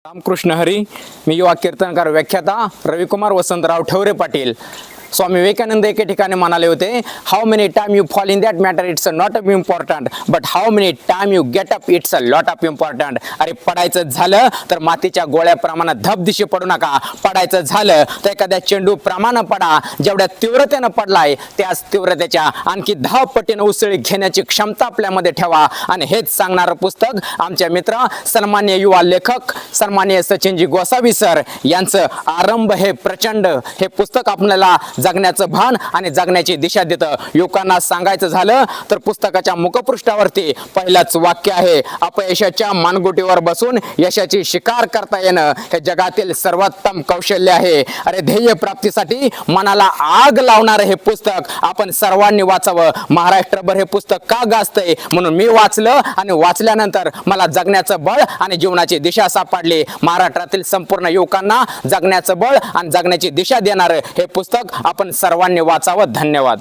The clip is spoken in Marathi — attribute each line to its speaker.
Speaker 1: रामकृष्ण हरी. मी युवा कीर्तनकार व्याख्याता रविकुमार वसंतराव ठवरे पाटील. स्वामी विवेकानंद एके ठिकाणी म्हणाले होते, how many time you fall in that matter it's not a important, but how many time you get up it's a lot of important. अरे पडायचं झालं तर मातीच्या गोळ्याप्रमाणे धबदिशी पडू नका. पडायचं झालं तर एखाद्या चेंडू प्रमाणे पडा. जेवढ्या तीव्रतेनं पडलाय त्याच तीव्रतेच्या आणखी 10 पटीनं उसळी घेण्याची क्षमता आपल्यामध्ये ठेवा. आणि हेच सांगणारं पुस्तक आमच्या मित्र सन्माननीय युवा लेखक सन्माननीय सचिनजी गोसावी सर यांचं आरंभ हे प्रचंड हे पुस्तक आपल्याला जगण्याचं भान आणि जगण्याची दिशा देतं. युवकांना सांगायचं झालं तर पुस्तकाच्या मुखपृष्ठावरती पहिलंच वाक्य आहे, अपयशाच्या मानगुटीवर बसून यशाची शिकार करता येणं हे जगातील सर्वोत्तम कौशल्य आहे. अरे ध्येय प्राप्तीसाठी मनाला आग लावणारं हे पुस्तक आपण सर्वांनी वाचावं. महाराष्ट्रभर हे पुस्तक का गाजतंय म्हणून मी वाचलं आणि वाचल्यानंतर मला जगण्याचं बळ आणि जीवनाची दिशा सापडली. महाराष्ट्रातील संपूर्ण युवकांना जगण्याचं बळ आणि जगण्याची दिशा देणारं हे पुस्तक आपण सर्वांनी वाचावं. धन्यवाद.